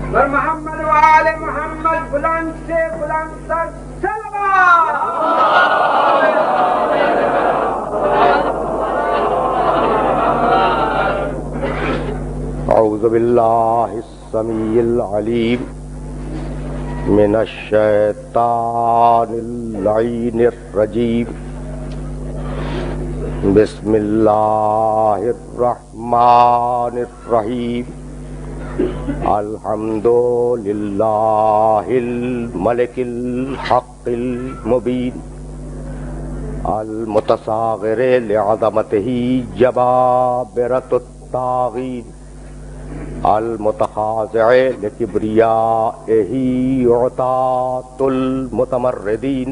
اور محمد وآل محمد بلند سے بلند تر صلوات. اعوذ باللہ السمیع العلیم من الشیطان اللعین الرجیم. بسم اللہ الرحمن الرحیم. الحمد للہ الملک الحق المبین المتصاغر لعظمتہ جبابرۃ الطاغین المتخاضع لکبریائہ عتاۃ المتمردین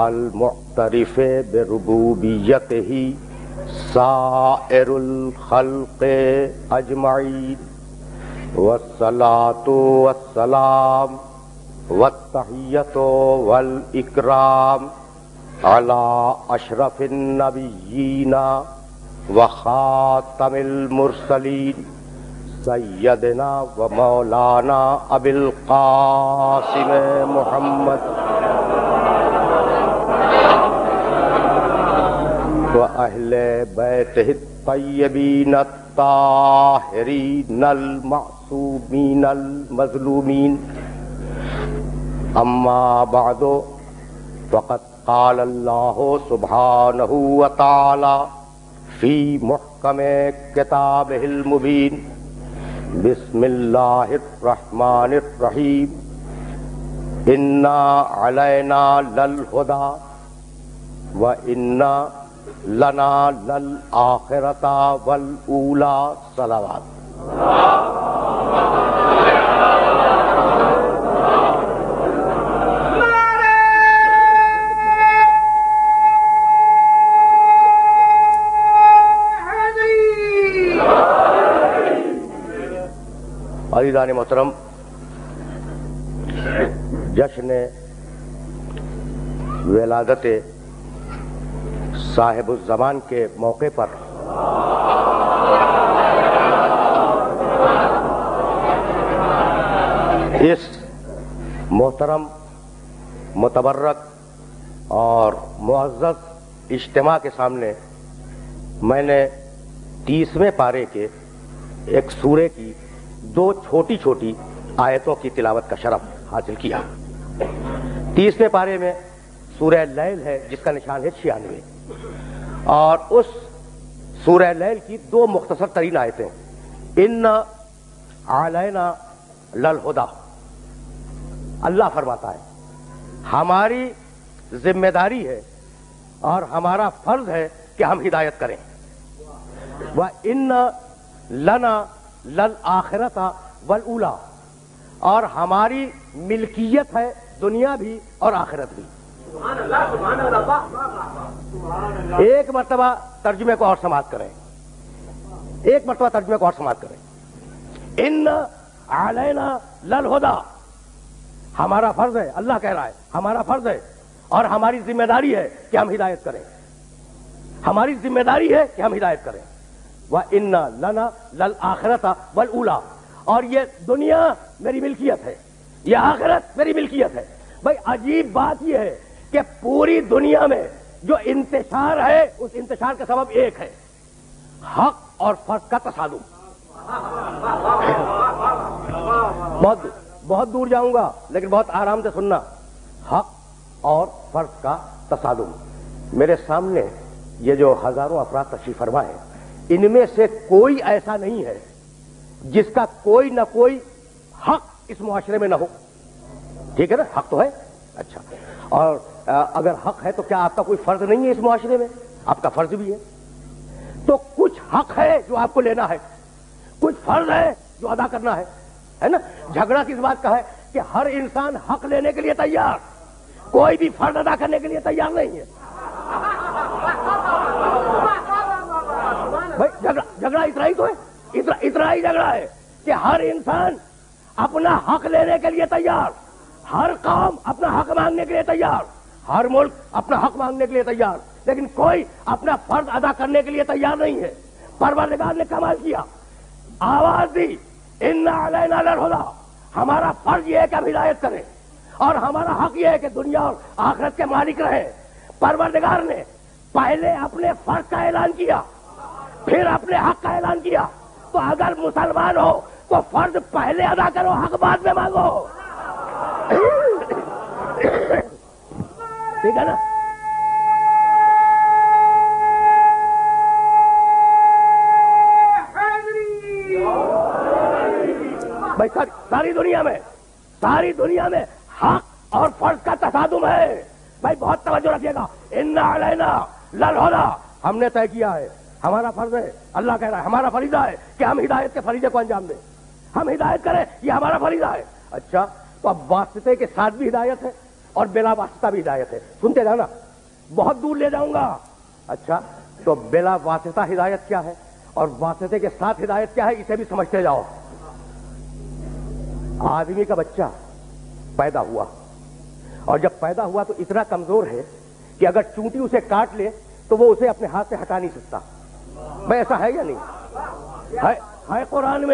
المعترف بربوبیتہ سائر الخلق اجمعین. والصلاة والسلام والتحیۃ والاکرام علی اشرف النبیین وخاتم المرسلین سیدنا و مولانا ابی القاسم محمد و اہل بیتہ الطیبین الطاہرین المعصومین المظلومین. اما بعد فقد قال اللہ سبحانہ وتعالی فی محکم کتابہ المبین. بسم اللہ الرحمن الرحیم. انا علینا للہدی وَإِنَّا لَنَا لَلْآخِرَةَ وَالْأُولَى. صلوات. عزیزان محترم، جشن ولادت صاحب الزمان کے موقع پر اس محترم، متبرک اور معزز اجتماع کے سامنے میں نے 30ویں پارے کے ایک سورے کی 2 چھوٹی چھوٹی آیتوں کی تلاوت کا شرف حاصل کیا. 30ویں پارے میں سورہ لیل ہے جس کا نشان ہے 96، اور اس سورہ لیل کی 2 مختصر ترین آیتیں. انا علینا للہدی، اللہ فرماتا ہے ہماری ذمہ داری ہے اور ہمارا فرض ہے کہ ہم ہدایت کریں. وَإِنَّ لَنَا لَلْآخِرَةَ وَالْأُولَى، اور ہماری ملکیت ہے دنیا بھی اور آخرت بھی. ایک مرتبہ ترجمے کو اور سماعت کریں، ایک مرتبہ ترجمے کو اور سماعت کریں. ان علینا للہدی، ہمارا فرض ہے، اللہ کہہ رہا ہے ہمارا فرض ہے اور ہماری ذمہ داری ہے کہ ہم ہدایت کریں. ہماری ذمہ داری ہے کہ ہم ہدایت کریں. وَإِنَّ لَنَا لَلْآخِرَةَ وَالْأُولَى، اور یہ دنیا میری ملکیت ہے، یہ آخرت میری ملکیت ہے. بھائی عجیب بات یہ ہے کہ پوری دنیا میں جو انتشار ہے اس انتشار کا سبب ایک ہے، حق اور فرض کا تصادم. بہت دور جاؤں گا لیکن بہت آرام سے سننا. حق اور فرض کا تصادم. میرے سامنے یہ جو ہزاروں افراد تشریف فرما ہے، ان میں سے کوئی ایسا نہیں ہے جس کا کوئی نہ کوئی حق اس معاشرے میں نہ ہو. ٹھیک ہے نا، حق تو ہے. اچھا، اور اگر حق ہے تو کیا آپ کا کوئی فرض نہیں ہے اس معاشرے میں؟ آپ کا فرض بھی ہے. تو کچھ حق ہے جو آپ کو لینا ہے، کچھ فرض ہے جو ادا کرنا ہے نا. جھگڑا کس بات کا ہے کہ ہر انسان حق لینے کے لیے تیار، کوئی بھی فرض ادا کرنے کے لیے تیار نہیں ہے. بھائی جھگڑا اتنا ہی تو ہے، اتنا ہی جھگڑا ہے کہ ہر انسان اپنا حق لینے کے لیے تیار، ہر قوم اپنا حق مانگنے کے لیے تیار، ہر ملک اپنا حق مانگنے کے لیے تیار، لیکن کوئی اپنا فرض ادا کرنے کے لیے تیار نہیں ہے. پروردگار نے کمال کیا، آواز دی اِنَّ عَلَيْنَا لَلْهُدَىٰ، ہمارا فرض یہ ہے کہ ہم ہدایت کریں، اور ہمارا حق یہ ہے کہ دنیا اور آخرت کے مالک رہیں۔ پروردگار نے پہلے اپنے فرض کا اعلان کیا، پھر اپنے حق کا اعلان کیا، تو اگر مسلمان ہو تو فرض پہلے ادا کرو، حق بعد میں مانگو، ٹھیک ہے نا؟ بھائی ساری دنیا میں حق اور فرض کا تصادم ہے۔ بھائی بہت توجہ رکھیے گا۔ اِنَّ عَلَيْنَا لَلْهُدَىٰ، ہم نے طے کیا ہے، ہمارا فرض ہے، اللہ کہہ رہا ہے ہمارا فریضہ ہے کہ ہم ہدایت کے فریضے کو انجام دیں، ہم ہدایت کریں، یہ ہمارا فریضہ ہے۔ اچھا، تو اب واسطے کے ساتھ بھی ہدایت ہے اور بلا واسطہ بھی ہدایت ہے، سنتے جانا، بہت دور لے جاؤں گا۔ اچھا، تو بلا واسطہ ہدایت کیا ہے اور واسطے کے ساتھ ہدایت کیا ہے، اسے بھی سمجھتے جاؤ۔ آدمی کا بچہ پیدا ہوا، اور جب پیدا ہوا تو اتنا کمزور ہے کہ اگر چونٹی اسے کاٹ لے تو وہ اسے اپنے ہاتھ سے ہٹا نہیں سکتا۔ بھائی ایسا ہے یا نہیں؟ ہے قرآن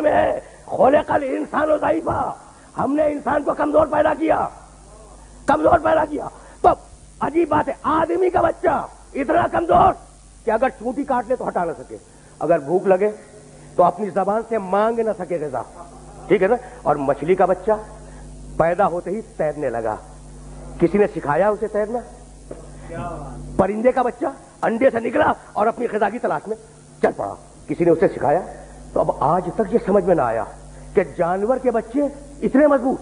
میں ہے، خلق الانسان ضعیفا، ہم نے انسان کو کمزور پیدا کیا۔ تو عجیب بات ہے، آدمی کا بچہ اتنا کمزور کہ اگر چونٹی کاٹ لے تو ہٹا نہ سکے، اگر بھوک لگے تو اپنی زبان سے مانگ نہ سکے غذا، ٹھیک ہے نا؟ اور مچھلی کا بچہ پیدا ہوتے ہی تیرنے لگا، کسی نے سکھایا اسے تیرنا؟ پرندے کا بچہ انڈے سے نکلا اور اپنی غذا کی تلاش میں چل پڑا، کسی نے اسے سکھایا؟ تو اب آج تک یہ سمجھ میں نہ آیا کہ جانور کے بچے اتنے مضبوط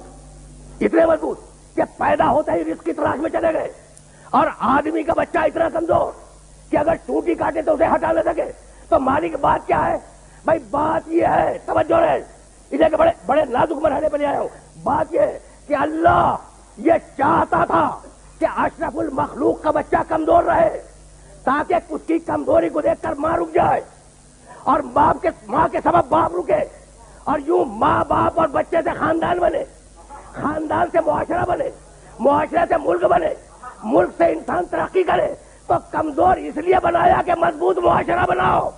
کہ پیدا ہوتے ہی رزق کی تلاش میں چلے گئے، اور آدمی کا بچہ اتنا کمزور کہ اگر چونٹی کاٹے تو اسے ہٹا نہ سکے۔ تو مالک بات کیا ہے؟ بھائی بات یہ ہے، توجہ رہے، اسے کہ بڑے نازک مرحلے پر لے آیا ہوں۔ بات یہ ہے کہ اللہ یہ چاہتا تھا کہ اشرف المخلوق کا بچہ کمزور رہے، تاکہ اس کی کمزوری کو دیکھ کر ماں رک جائے، اور ماں کے سبب باپ رکے، اور یوں ماں باپ اور بچے سے خاندان بنے، خاندان سے معاشرہ بنے، معاشرے سے ملک بنے، ملک سے انسان ترقی کرے۔ تو کمزور اس لیے بنایا کہ مضبوط معاشرہ بناؤ۔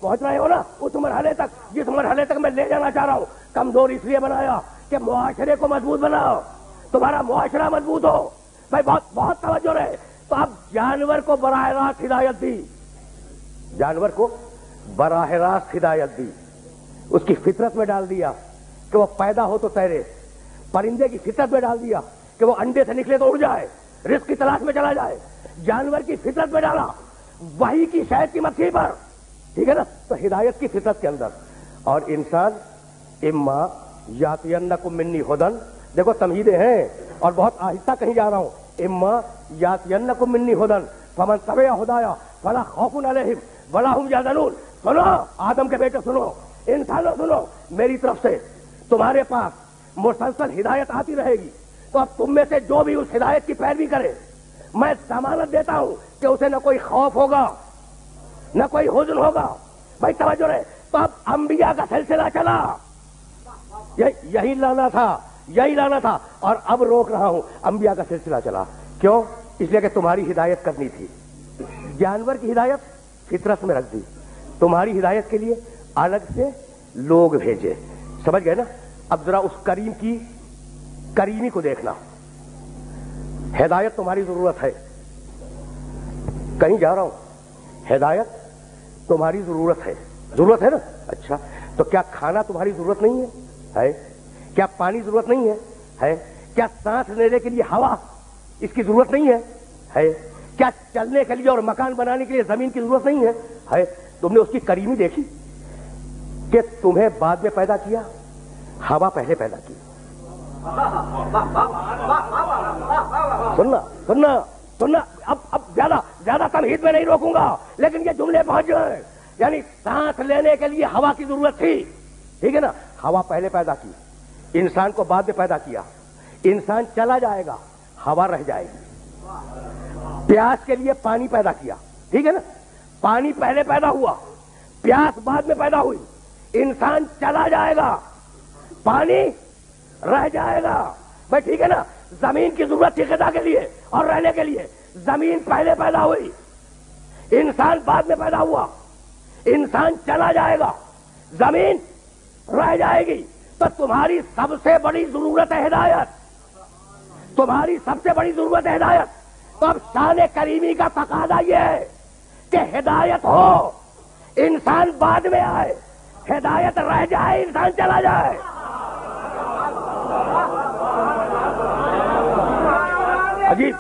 پہنچ رہے ہو نا اس مرحلے تک جس مرحلے تک میں لے جانا چاہ رہا ہوں؟ کمزور اس لیے بنایا کہ معاشرے کو مضبوط بناؤ، تمہارا معاشرہ مضبوط ہو۔ بھائی بہت توجہ رہے۔ تو اب جانور کو براہ راست ہدایت دی، اس کی فطرت میں ڈال دیا کہ وہ پیدا ہو تو تیرے، پرندے کی فطرت میں ڈال دیا کہ وہ انڈے سے نکلے تو اڑ جائے، رزق کی تلاش میں چلا جائے، جانور کی فطرت میں ڈالا وحی کی شہد کی مکھی پر، ٹھیک ہے نا؟ تو ہدایت کی فطرت کے اندر، اور انسان اما یاتینکم منی ہدن، دیکھو تمہیدیں ہیں اور بہت آہستہ کہیں جا رہا ہوں، اما یاتینکم منی ہدن فمن تبع ہدایا فلا خوف علیہم ولا هم یحزنون۔ سنو آدم کے بیٹے، سنو انسانوں، سنو، میری طرف سے تمہارے پاس مسلسل ہدایت آتی رہے گی، تو اب تم میں سے جو بھی اس ہدایت کی پیروی کرے، میں ضمانت دیتا ہوں کہ اسے نہ کوئی خوف ہوگا نہ کوئی حزن ہوگا۔ بھائی توجہ رہے۔ تو اب انبیاء کا سلسلہ چلا، یہی لانا تھا، اور اب روک رہا ہوں، انبیاء کا سلسلہ چلا۔ کیوں؟ اس لیے کہ تمہاری ہدایت کرنی تھی، جانور کی ہدایت فطرت میں رکھ دی، تمہاری ہدایت کے لیے الگ سے لوگ بھیجے، سمجھ گئے نا؟ اب ذرا اس کریم کی کریمی کو دیکھنا، ہدایت تمہاری ضرورت ہے، کہیں جا رہا ہوں، ہدایت تمہاری ضرورت ہے نا؟ اچھا، تو کیا کھانا تمہاری ضرورت نہیں ہے؟ کیا پانی ضرورت نہیں ہے؟ کیا سانس لینے کے لیے ہوا اس کی ضرورت نہیں ہے؟ کیا چلنے کے لیے اور مکان بنانے کے لیے زمین کی ضرورت نہیں ہے؟ تم نے اس کی کریمی دیکھی کہ تمہیں بعد میں پیدا کیا، ہوا پہلے پیدا کی۔ سننا اب زیادہ تمہید میں نہیں روکوں گا، لیکن یہ جملے پہنچ گئے۔ یعنی سانس لینے کے لیے ہوا کی ضرورت تھی، ٹھیک ہے نا؟ ہوا پہلے پیدا کی، انسان کو بعد میں پیدا کیا، انسان چلا جائے گا، ہوا رہ جائے گی۔ پیاس کے لیے پانی پیدا کیا، ٹھیک ہے نا؟ پانی پہلے پیدا ہوا، پیاس بعد میں پیدا ہوئی، انسان چلا جائے گا، پانی رہ جائے گا۔ بھائی ٹھیک ہے نا؟ زمین کی ضرورت تھی غذا کے لیے اور رہنے کے لیے، زمین پہلے پیدا ہوئی، انسان بعد میں پیدا ہوا۔ انسان چلا جائے گا، زمین رہ جائے گی، تو تمہاری سب سے بڑی ضرورت ہے ہدایت، تمہاری سب سے بڑی ضرورت ہے ہدایت۔ تو اب شان کریمی کا تقاضا یہ ہے کہ ہدایت ہو، انسان بعد میں آئے، ہدایت رہ جائے، انسان چلا جائے۔ عجیب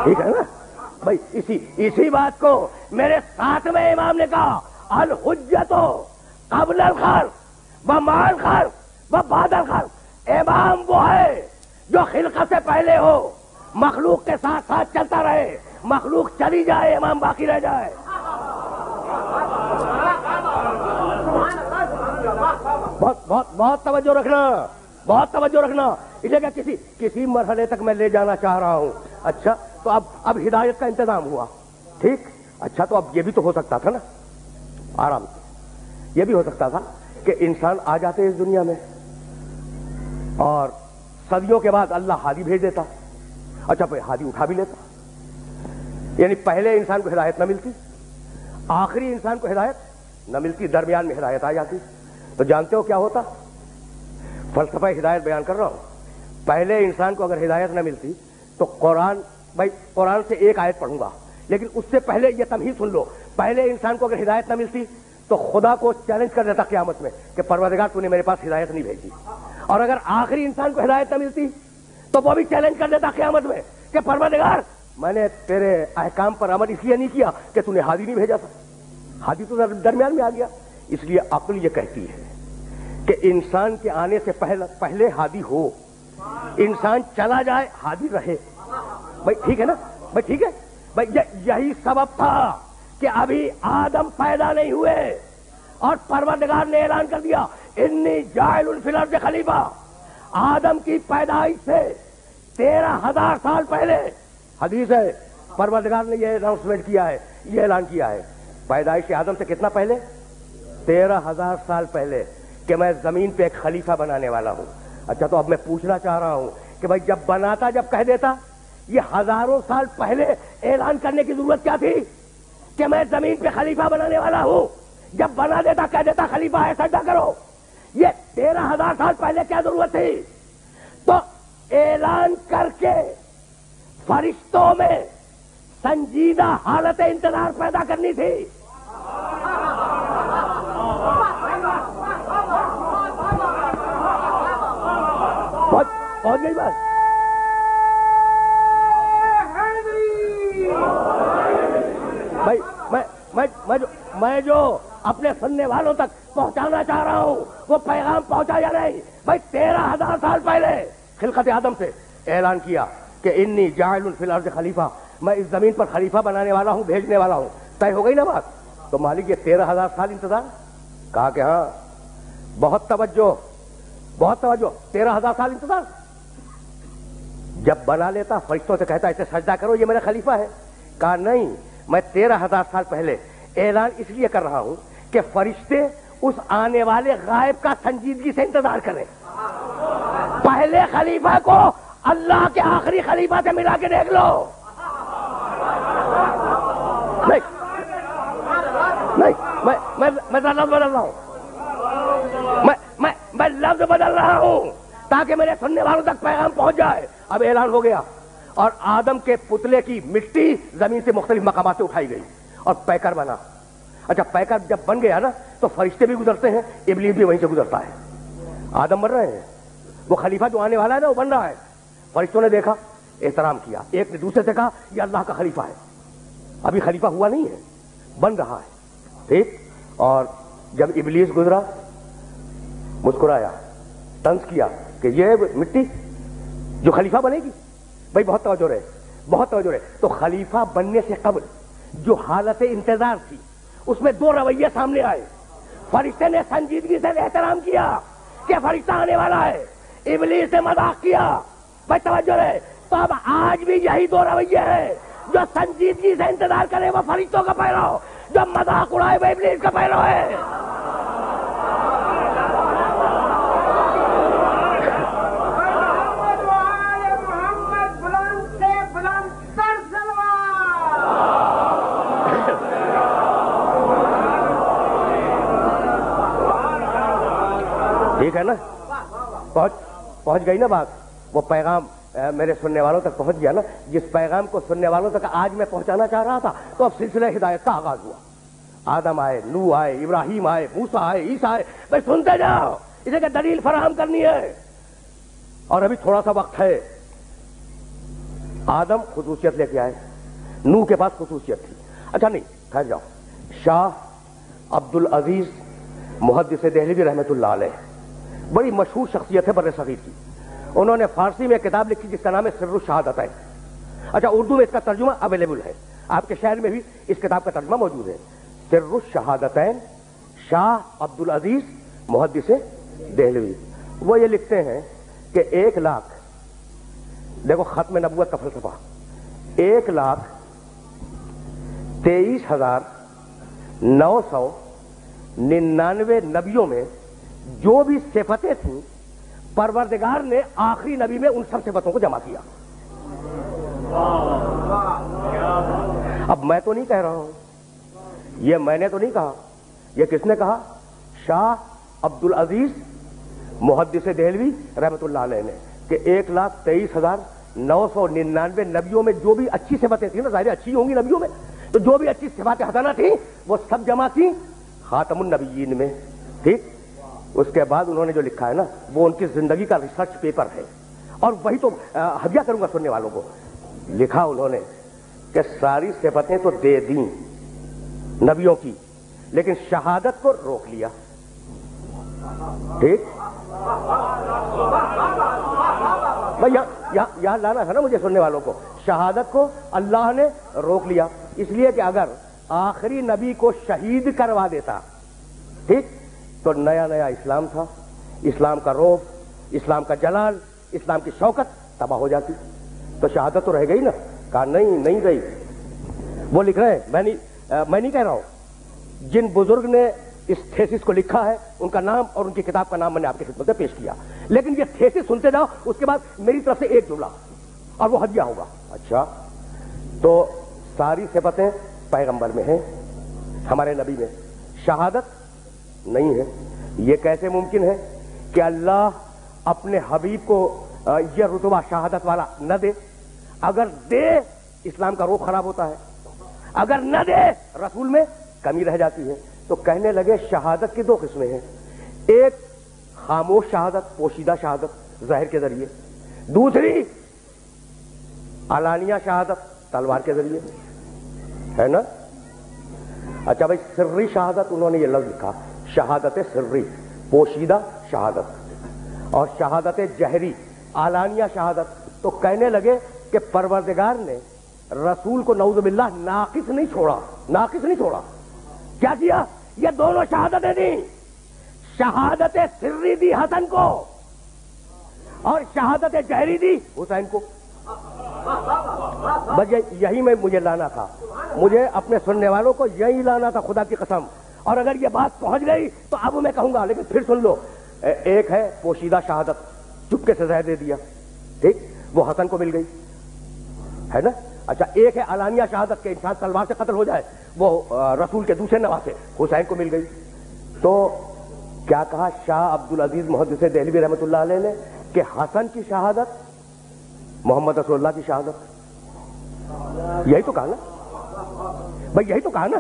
ٹھیک ہے نا بھائی، اسی بات کو میرے ساتویں امام نے کہا، الحجت قبل الخلق و مع الخلق و بعد الخلق۔ امام وہ ہے جو خلقت سے پہلے ہو، مخلوق کے ساتھ ساتھ چلتا رہے، مخلوق چلی جائے امام باقی رہ جائے۔ بہت توجہ رکھنا، بہت توجہ رکھنا، اس لیے کہ کسی مرحلے تک میں لے جانا چاہ رہا ہوں۔ اچھا تو اب ہدایت کا انتظام ہوا، ٹھیک، اچھا تو اب یہ بھی تو ہو سکتا تھا نا، آرام سے یہ بھی ہو سکتا تھا کہ انسان آ جاتے اس دنیا میں اور صدیوں کے بعد اللہ ہادی بھیج دیتا، اچھا پھر ہادی اٹھا بھی لیتا، یعنی پہلے انسان کو ہدایت نہ ملتی، آخری انسان کو ہدایت نہ ملتی، درمیان میں ہدایت آ جاتی، تو جانتے ہو کیا ہوتا؟ فلسفہ ہدایت بیان کر رہا ہوں۔ پہلے انسان کو اگر ہدایت نہ ملتی تو قرآن سے ایک آیت پڑھوں گا، لیکن اس سے پہلے یہ تمہید سن لو، پہلے انسان کو اگر ہدایت نہ ملتی تو خدا کو چیلنج کر دیتا قیامت میں کہ پروردگار تو نے میرے پاس ہدایت نہیں بھیجی، اور اگر آخری انسان کو ہدایت نہ ملتی تو وہ بھی چیلنج کر دیتا قیامت میں کہ پروردگار میں نے تیرے احکام پر عمل اس لیے نہیں کیا کہ تو نے ہادی نہیں بھیجا تھا، ہادی تو درمیان میں آ گیا۔ اس لیے عقل یہ کہتی ہے کہ انسان کے آنے سے پہلے ہادی ہو، انسان چلا جائے ہادی رہے۔ بھائی ٹھیک ہے نا، بھائی ٹھیک ہے بھائی، یہی سبب تھا کہ ابھی آدم پیدا نہیں ہوئے اور پروردگار نے اعلان کر دیا انی جاعل فی الارض خلیفہ۔ آدم کی پیدائش سے 13,000 سال پہلے، حدیث ہے، پروردگار نے یہ اناؤنسمنٹ کیا ہے، یہ اعلان کیا ہے پیدائش آدم سے کتنا پہلے؟ 13,000 سال پہلے کہ میں زمین پہ ایک خلیفہ بنانے والا ہوں۔ اچھا تو اب میں پوچھنا چاہ رہا ہوں کہ بھائی جب بناتا، جب کہہ دیتا، یہ ہزاروں سال پہلے اعلان کرنے کی ضرورت کیا تھی کہ میں زمین پہ خلیفہ بنانے والا ہوں؟ جب بنا دیتا کہہ دیتا خلیفہ ہے، سجدہ کرو، یہ 13,000 سال پہلے کیا ضرورت تھی؟ تو اعلان کر کے فرشتوں میں سنجیدہ حالت انتظار پیدا کرنی تھی۔ پہنچ گئی بات؟ بھائی میں جو اپنے سننے والوں تک پہنچانا چاہ رہا ہوں وہ پیغام پہنچا یا نہیں؟ بھائی 13,000 سال پہلے خلقت آدم سے اعلان کیا کہ انی جاعل فی الارض خلیفہ، میں اس زمین پر خلیفہ بنانے والا ہوں، بھیجنے والا ہوں، طے ہو گئی نا بات؟ تو مالک یہ 13,000 سال انتظار، کہا کہ ہاں، بہت توجہ، بہت توجہ، 13,000 سال انتظار۔ جب بنا لیتا فرشتوں سے کہتا اسے سجدہ کرو، یہ میرا خلیفہ ہے، کہا نہیں، میں 13,000 سال پہلے اعلان اس لیے کر رہا ہوں کہ فرشتے اس آنے والے غائب کا سنجیدگی سے انتظار کریں۔ پہلے خلیفہ کو اللہ کے آخری خلیفہ سے ملا کے دیکھ لو۔ نہیں میں لفظ بدل رہا ہوں، میں لفظ بدل رہا ہوں تاکہ میرے سننے والوں تک پیغام پہنچ جائے۔ اب اعلان ہو گیا اور آدم کے پتلے کی مٹی زمین سے مختلف مقامات سے اٹھائی گئی اور پیکر بنا۔ اچھا پیکر جب بن گیا نا تو فرشتے بھی گزرتے ہیں، ابلیس بھی وہیں سے گزرتا ہے۔ آدم بن رہے ہیں، وہ خلیفہ جو آنے والا ہے نا وہ بن رہا ہے۔ فرشتوں نے دیکھا، احترام کیا، ایک نے دوسرے سے کہا یہ اللہ کا خلیفہ ہے، ابھی خلیفہ ہوا نہیں ہے، بن رہا ہے، ٹھیک۔ اور جب ابلیس گزرا، مسکرایا، طنز کیا کہ یہ مٹی جو خلیفہ بنے گی۔ بھائی بہت توجہ رہے، بہت توجہ رہے۔ تو خلیفہ بننے سے قبل جو حالت انتظار تھی اس میں دو رویے سامنے آئے۔ فرشتے نے سنجیدگی سے احترام کیا کہ فرشتہ آنے والا ہے، ابلیس نے مذاق کیا۔ بھائی توجہ رہے، تو اب آج بھی یہی دو رویے ہیں، جو سنجیدگی سے انتظار کرے وہ فرشتوں کا پیرو، جو مذاق اڑائے وہ ابلیس کا پیرو ہے۔ ٹھیک ہے نا؟ پہنچ گئی نا بات؟ وہ پیغام میرے سننے والوں تک پہنچ گیا نا؟ جس پیغام کو سننے والوں تک آج میں پہنچانا چاہ رہا تھا، تو اب سلسلہ ہدایت کا آغاز ہوا۔ آدم آئے، نوح آئے، ابراہیم آئے، موسیٰ آئے، عیسیٰ آئے، بھائی سنتے جاؤ، اسے کہ دلیل فراہم کرنی ہے، اور ابھی تھوڑا سا وقت ہے۔ آدم خصوصیت لے کے آئے، نوح کے پاس خصوصیت تھی، اچھا نہیں ٹھہر جاؤ، شاہ عبدالعزیز محدث دہلوی رحمۃ اللہ علیہ بڑی مشہور شخصیت ہے بر صغیر کی، انہوں نے فارسی میں کتاب لکھی جس کا نام ہے سر الشہادتین۔ اچھا اردو میں اس کا ترجمہ اویلیبل ہے، آپ کے شہر میں بھی اس کتاب کا ترجمہ موجود ہے، سر الشہادتین، شاہ عبدالعزیز محدث دہلوی۔ وہ یہ لکھتے ہیں کہ 1,00,000، دیکھو ختم نبوت کا فلسفہ، 1,23,999 نبیوں میں جو بھی صفتیں تھیں، پروردگار نے آخری نبی میں ان سب صفتوں کو جمع کیا۔ اب میں تو نہیں کہہ رہا ہوں، یہ میں نے تو نہیں کہا، یہ کس نے کہا؟ شاہ عبدالعزیز محدث دہلوی رحمۃ اللہ علیہ نے، کہ 1,23,999 نبیوں میں جو بھی اچھی صفتیں تھیں نا، ظاہر اچھی ہوں گی نبیوں میں، تو جو بھی اچھی صفات حسنہ تھیں وہ سب جمع کی خاتم النبیین میں، ٹھیک؟ اس کے بعد انہوں نے جو لکھا ہے نا، وہ ان کی زندگی کا ریسرچ پیپر ہے، اور وہی تو ہدیہ کروں گا سننے والوں کو۔ لکھا انہوں نے کہ ساری صفتیں تو دے دیں نبیوں کی، لیکن شہادت کو روک لیا، ٹھیک؟ بھائی یہاں لانا ہے نا مجھے سننے والوں کو، شہادت کو اللہ نے روک لیا، اس لیے کہ اگر آخری نبی کو شہید کروا دیتا، ٹھیک، تو نیا نیا اسلام تھا، اسلام کا رعب، اسلام کا جلال، اسلام کی شوکت تباہ ہو جاتی، تو شہادت تو رہ گئی نا۔ کہا نہیں گئی۔ وہ لکھ رہے ہیں، میں نہیں کہہ رہا ہوں، جن بزرگ نے اس تھیسس کو لکھا ہے ان کا نام اور ان کی کتاب کا نام میں نے آپ کی خدمت میں پیش کیا، لیکن یہ تھیسس سنتے جاؤ، اس کے بعد میری طرف سے ایک جملہ اور وہ ہدیہ ہوگا۔ اچھا، تو ساری صفتیں پیغمبر میں ہیں، ہمارے نبی میں، شہادت نہیں ہے۔ یہ کیسے ممکن ہے کہ اللہ اپنے حبیب کو یہ رتبہ شہادت والا نہ دے؟ اگر دے اسلام کا روح خراب ہوتا ہے، اگر نہ دے رسول میں کمی رہ جاتی ہے۔ تو کہنے لگے شہادت کی 2 قسمیں ہیں، ایک خاموش شہادت، پوشیدہ شہادت ظاہر کے ذریعے، دوسری علانیہ شہادت تلوار کے ذریعے، ہے نا؟ اچھا بھائی، سری شہادت انہوں نے یہ لفظ لکھا، شہادت سری، پوشیدہ شہادت، اور شہادت جہری، علانیہ شہادت۔ تو کہنے لگے کہ پروردگار نے رسول کو نعوذ باللہ ناقص نہیں چھوڑا، کیا کیا؟ یہ دونوں شہادتیں دیں، شہادت سری دی حسن کو اور شہادت جہری دی حسین کو۔ بس یہی میں مجھے لانا تھا، مجھے اپنے سننے والوں کو یہی لانا تھا، خدا کی قسم۔ اور اگر یہ بات پہنچ گئی تو اب میں کہوں گا، لیکن پھر سن لو، ایک ہے پوشیدہ شہادت، چپکے سے زہر دے دیا، ٹھیک، وہ حسن کو مل گئی، ہے نا؟ اچھا، ایک ہے علانیہ شہادت کے انسان تلوار سے قتل ہو جائے، وہ رسول کے دوسرے نواسے حسین کو مل گئی۔ تو کیا کہا شاہ عبدالعزیز محدث دہلوی رحمۃ اللہ علیہ نے کہ حسن کی شہادت محمد رسول اللہ کی شہادت، یہی تو کہا نا بھائی، یہی تو کہا نا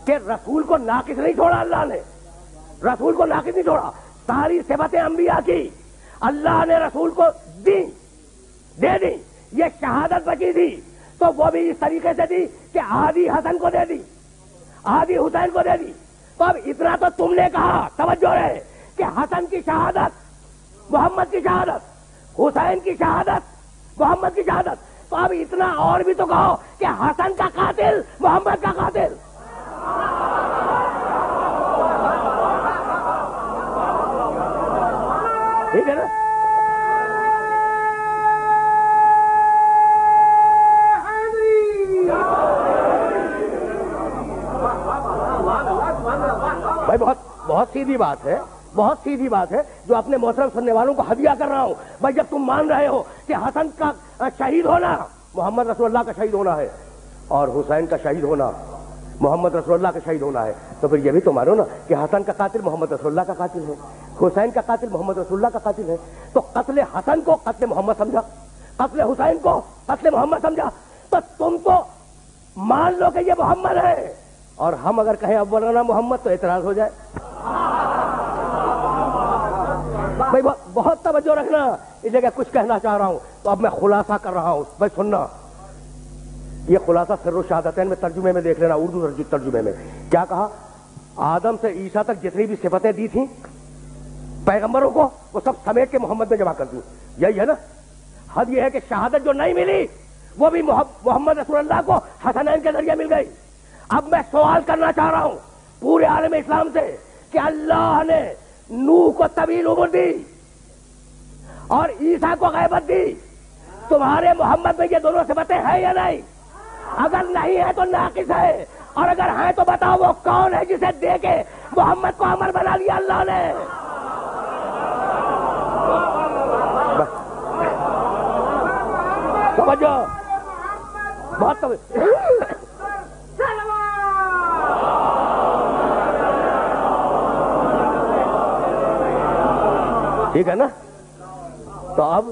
کہ رسول کو ناقص نہیں چھوڑا اللہ نے، رسول کو ناقص نہیں چھوڑا، ساری صفتیں انبیاء کی اللہ نے رسول کو دے دی، یہ شہادت بچی تھی تو وہ بھی اس طریقے سے دی کہ آدھی حسن کو دے دی، آدھی حسین کو دے دی۔ تو اب اتنا تو تم نے کہا، توجہ ہے، کہ حسن کی شہادت محمد کی شہادت، حسین کی شہادت محمد کی شہادت، تو اب اتنا اور بھی تو کہو کہ حسن کا قاتل محمد کا قاتل۔ ٹھیک ہے نا؟ بھائی بہت سیدھی بات ہے، بہت سیدھی بات ہے جو اپنے محترم سننے والوں کو ہدیہ کر رہا ہوں۔ بھائی جب تم مان رہے ہو کہ حسن کا شہید ہونا محمد رسول اللہ کا شہید ہونا ہے اور حسین کا شہید ہونا محمد رسول اللہ کا شہید ہونا ہے، تو پھر یہ بھی تو مانو نا کہ حسن کا قاتل محمد رسول اللہ کا قاتل ہے، حسین کا قاتل محمد رسول اللہ کا قاتل ہے، تو قتل حسن کو قتل محمد سمجھا، قتل حسین کو قتل محمد سمجھا، تو تم تو مان لو کہ یہ محمد ہے، اور ہم اگر کہیں اولنا محمد تو اعتراض ہو جائے۔ بھائی بہت توجہ رکھنا، اس جگہ کچھ کہنا چاہ رہا ہوں تو اب میں خلاصہ کر رہا ہوں، بھائی سننا، یہ خلاصہ سر الشہادتین میں ترجمے میں دیکھ لینا، اردو ترجمے میں کیا کہا؟ آدم سے عیسیٰ تک جتنی بھی صفتیں دی تھیں پیغمبروں کو، وہ سب سمیٹ کے محمد میں جمع کر دوں، یہی ہے نا؟ حد یہ ہے کہ شہادت جو نہیں ملی وہ بھی محمد رسول اللہ کو حسنین کے ذریعے مل گئی۔ اب میں سوال کرنا چاہ رہا ہوں پورے عالم اسلام سے کہ اللہ نے نوح کو طویل عمر دی اور عیسیٰ کو غیبت دی، تمہارے محمد میں یہ دونوں صفتیں ہیں یا نہیں؟ اگر نہیں ہے تو ناقص ہے، اور اگر ہیں تو بتاؤ وہ کون ہے جسے دے کے محمد کو امر بنا لیا اللہ نے؟ توجہ، بہت ٹھیک ہے نا؟ تو اب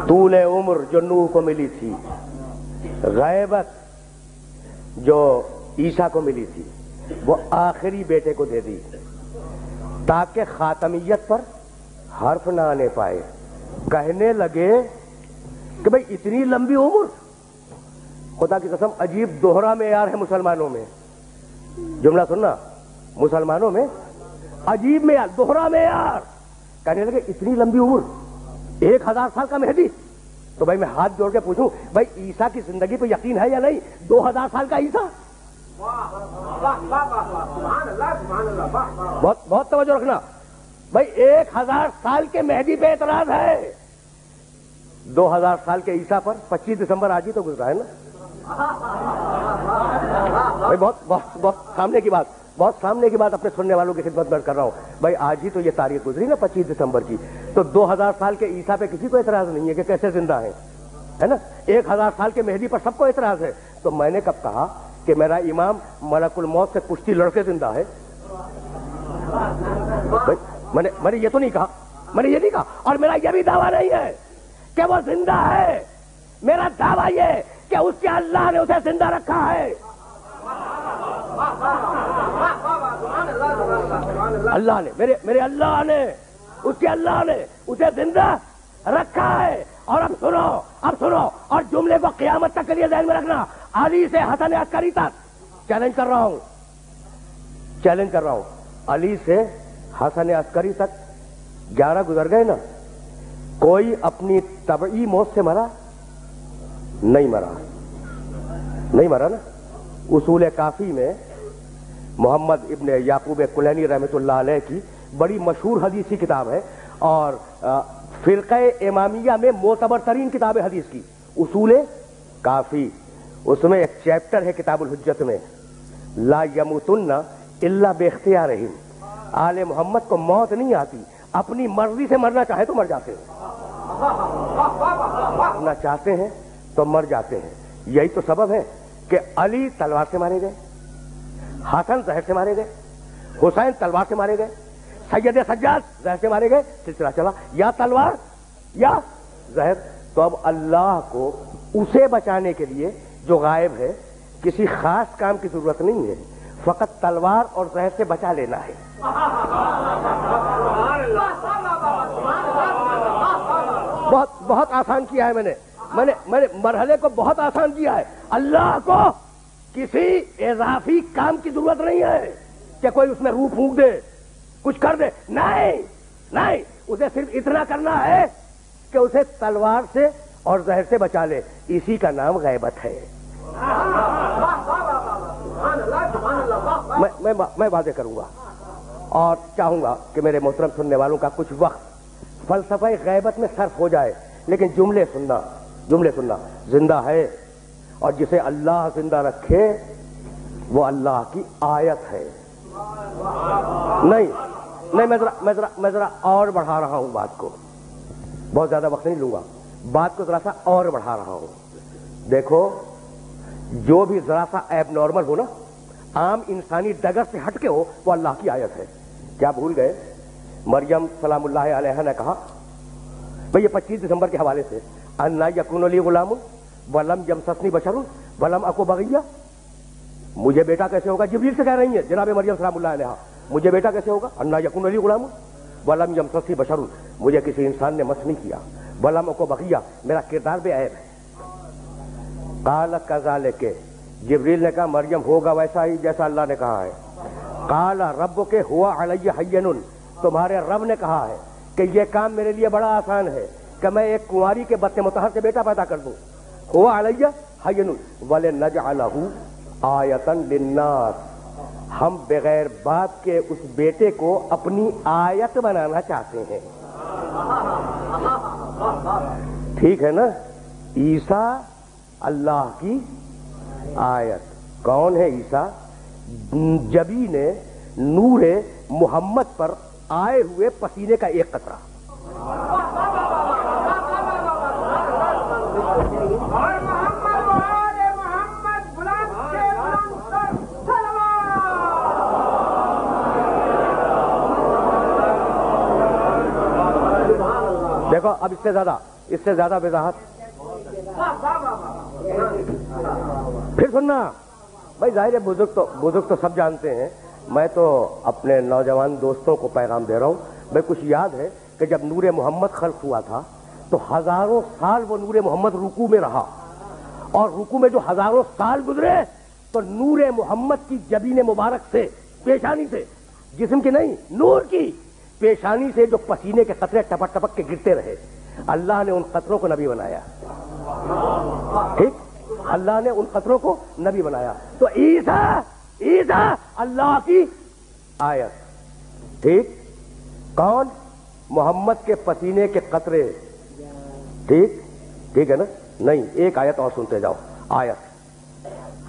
طول عمر جو نوح کو ملی تھی، غیبت جو عیسیٰ کو ملی تھی، وہ آخری بیٹے کو دے دی تاکہ خاتمیت پر حرف نہ آنے پائے۔ کہنے لگے کہ بھئی اتنی لمبی عمر، خدا کی قسم عجیب دوہرا معیار ہے مسلمانوں میں، جملہ سننا، مسلمانوں میں عجیب معیار، دوہرا معیار، کہنے لگے اتنی لمبی عمر، 1000 سال کا مہدی، تو بھائی میں ہاتھ جوڑ کے پوچھوں بھائی عیسیٰ کی زندگی پہ یقین ہے یا نہیں؟ 2000 سال کا عیسیٰ، بہت توجہ رکھنا بھائی، 1000 سال کے مہدی پہ اعتراض ہے، 2000 سال کے عیسیٰ پر 25 دسمبر آج ہی تو گزرا ہے نا بھائی، بہت سامنے کی بات، بہت سامنے کی بات اپنے سننے والوں کی خدمت میں کر رہا ہوں بھائی، آج ہی تو یہ تاریخ گزری نا 25 دسمبر کی، تو 2000 سال کے عیسیٰ پہ کسی کو اعتراض نہیں ہے کہ کیسے زندہ ہیں، ہے نا؟ 1000 سال کے مہدی پر سب کو اعتراض ہے، تو میں نے کب کہا کہ میرا امام ملک الموت سے کشتی لڑکے زندہ ہے؟ میں نے یہ تو نہیں کہا، میں نے یہ نہیں کہا، اور میرا یہ بھی دعویٰ نہیں ہے کہ وہ زندہ ہے، میرا دعویٰ یہ کہ اس کے اللہ نے اسے زندہ رکھا ہے، اللہ نے، میرے اللہ نے، اس کے اللہ نے اسے زندہ رکھا ہے۔ اور اب سنو، اور جملے کو قیامت تک کے لیے ذہن میں رکھنا، علی سے حسن عسکری تک چیلنج کر رہا ہوں، علی سے حسن عسکری تک 11 گزر گئے نا، کوئی اپنی طبعی موت سے مرا نہیں مرا نا۔ اصول کافی میں محمد ابن یعقوب کلینی رحمۃ اللہ علیہ کی بڑی مشہور حدیثی کتاب ہے، اور فرقہ امامیہ میں معتبر ترین کتاب حدیث کی اصول کافی، اس میں ایک چیپٹر ہے کتاب الحجت میں، لا یموتن الا باختیارہم، آل محمد کو موت نہیں آتی، اپنی مرضی سے مرنا چاہے تو مر جاتے ہیں، مرنا چاہتے ہیں تو مر جاتے ہیں۔ یہی تو سبب ہے کہ علی تلوار سے مارے گئے، حسن زہر سے مارے گئے، حسین تلوار سے مارے گئے، سید سجاد زہر سے مارے گئے، سلسلہ چلا، یا تلوار یا زہر۔ تو اب اللہ کو اسے بچانے کے لیے جو غائب ہے کسی خاص کام کی ضرورت نہیں ہے، فقط تلوار اور زہر سے بچا لینا ہے۔ بہت آسان کیا ہے میں نے مرحلے کو بہت آسان کیا ہے۔ اللہ کو کسی اضافی کام کی ضرورت نہیں ہے کہ کوئی اس میں روح پھونک دے، کچھ کر دے، نہیں، اسے صرف اتنا کرنا ہے کہ اسے تلوار سے اور زہر سے بچا لے، اسی کا نام غیبت ہے۔ میں واضح کروں گا اور چاہوں گا کہ میرے محترم سننے والوں کا کچھ وقت فلسفہ غیبت میں صرف ہو جائے، لیکن جملے سننا، زندہ ہے، اور جسے اللہ زندہ رکھے وہ اللہ کی آیت ہے۔ نہیں، میں ذرا اور بڑھا رہا ہوں بات کو، بہت زیادہ وقت نہیں لوں گا، بات کو ذرا سا اور بڑھا رہا ہوں۔ دیکھو جو بھی ذرا سا ایب نارمل ہو نا، عام انسانی ڈگر سے ہٹ کے ہو، وہ اللہ کی آیت ہے. کیا بھول گئے؟ مریم سلام اللہ علیہا نے کہا بھئی یہ 25 دسمبر کے حوالے سے، انا یکون لی غلام ولم یمسسنی بشر ولم اکو بغیہ، مجھے بیٹا کیسے ہوگا؟ جبریل سے کہہ رہی ہیں جناب مریم سلام اللہ علیہا، مجھے بیٹا کیسے ہوگا؟ انا یکون لی غلام ولم یمسسنی بشر، مجھے کسی انسان نے مس نہیں کیا، ولم اکو بغیہ، میرا کردار بے عیب ہے. قال کذالک، جبریل نے کہا مریم ہوگا ویسا ہی جیسا اللہ نے کہا ہے. قال ربک ہوا علی حین، تمہارے رب نے کہا ہے کہ یہ کام میرے لیے بڑا آسان ہے کہ میں ایک کنواری کے بطن مطہر سے بیٹا پیدا کر دوں. ہوا علی حین ولنجعلہ آیۃ للناس، ہم بغیر باپ کے اس بیٹے کو اپنی آیت بنانا چاہتے ہیں. ٹھیک ہے نا؟ عیسیٰ اللہ کی آیت. کون ہے عیسیٰ؟ جبی نے نور محمد پر آئے ہوئے پسینے کا ایک قطرہ. اور محمد و آل محمد بلند سے بلند تر صلوات. دیکھو اب اس سے زیادہ وضاحت پھر سننا. بھائی ظاہر ہے بزرگ تو سب جانتے ہیں، میں تو اپنے نوجوان دوستوں کو پیغام دے رہا ہوں. بھائی کچھ یاد ہے کہ جب نور محمد خلق ہوا تھا تو ہزاروں سال وہ نور محمد رکوع میں رہا، اور رکوع میں جو ہزاروں سال گزرے تو نور محمد کی جبین مبارک سے، پیشانی سے، جسم کی نہیں نور کی پیشانی سے جو پسینے کے قطرے ٹپک ٹپک کے گرتے رہے، اللہ نے ان قطروں کو نبی بنایا. ٹھیک، اللہ نے ان قطروں کو نبی بنایا. تو عیسیٰ اللہ کی آیت. ٹھیک، کون؟ محمد کے پسینے کے قطرے. ٹھیک ہے نا؟ نہیں، ایک آیت اور سنتے جاؤ. آیت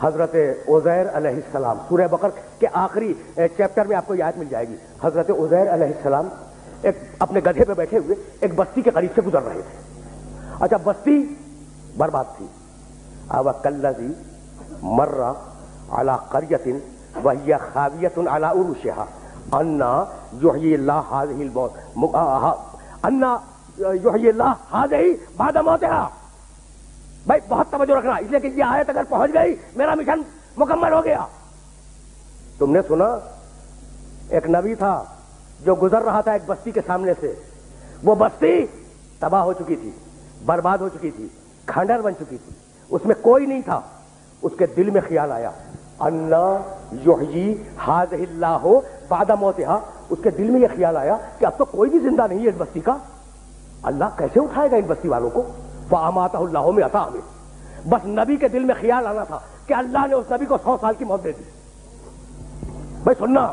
حضرت عزیر علیہ السلام، سورہ بقرہ کے آخری چیپٹر میں آپ کو یہ آیت مل جائے گی. حضرت عزیر علیہ السلام ایک اپنے گدھے پہ بیٹھے ہوئے ایک بستی کے قریب سے گزر رہے تھے. اچھا، بستی برباد تھی. اوکلذی مر علی قریۃ وہی خاویۃ علی عروشها انا یحیی اللہ هذه الموت انا یحیی اللہ هذه بعد موتها. بھائی بہت توجہ رکھنا، اس لیے کہ یہ آیت اگر پہنچ گئی میرا مشن مکمل ہو گیا. تم نے سنا ایک نبی تھا جو گزر رہا تھا ایک بستی کے سامنے سے. وہ بستی تباہ ہو چکی تھی، برباد ہو چکی تھی، کھنڈر بن چکی تھی، اس میں کوئی نہیں تھا. اس کے دل میں خیال آیا انا یحیی ھذہ اللہ بعد موتہا. اس کے دل میں یہ خیال آیا کہ اب تو کوئی بھی زندہ نہیں ہے اس بستی کا، اللہ کیسے اٹھائے گا ان بستی والوں کو؟ فاماتہ اللہ مئۃ عام. بس نبی کے دل میں خیال آنا تھا کہ اللہ نے اس نبی کو 100 سال کی موت دے دی. بھائی سننا،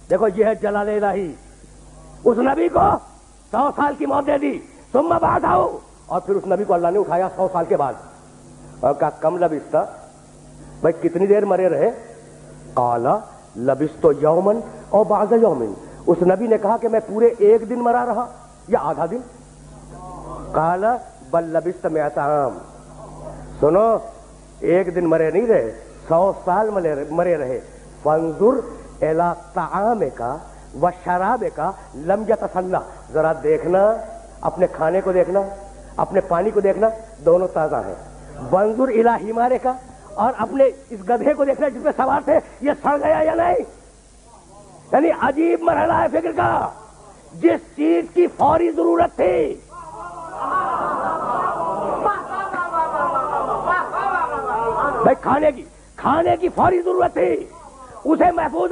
دیکھو یہ ہے جلال الہی. اس نبی کو 100 سال کی موت دے دی. ثم بعثہ، اور پھر اس نبی کو اللہ نے اٹھایا 100 سال کے بعد. اور کہا کم لبثت، بھائی کتنی دیر مرے رہے؟ قال لبثت یوما او بعض یوم. اس نبی نے کہا کہ میں پورے ایک دن مرا رہا یا آدھا دن. قال بل لبثت مئۃ عام. سنو، ایک دن مرے نہیں رہے، 100 سال مرے رہے. فانظر الی طعامک و شرابک لم یتسنہ. ذرا دیکھنا، اپنے کھانے کو دیکھنا، اپنے پانی کو دیکھنا، دونوں تازہ ہیں. وانظر الی حمارک، اور اپنے اس گدھے کو دیکھنا جس پہ سوار تھے، یہ سڑ گیا یا نہیں. یعنی عجیب مرحلہ ہے فکر کا. جس چیز کی فوری ضرورت تھی، بھائی کھانے کی فوری ضرورت تھی، اسے محفوظ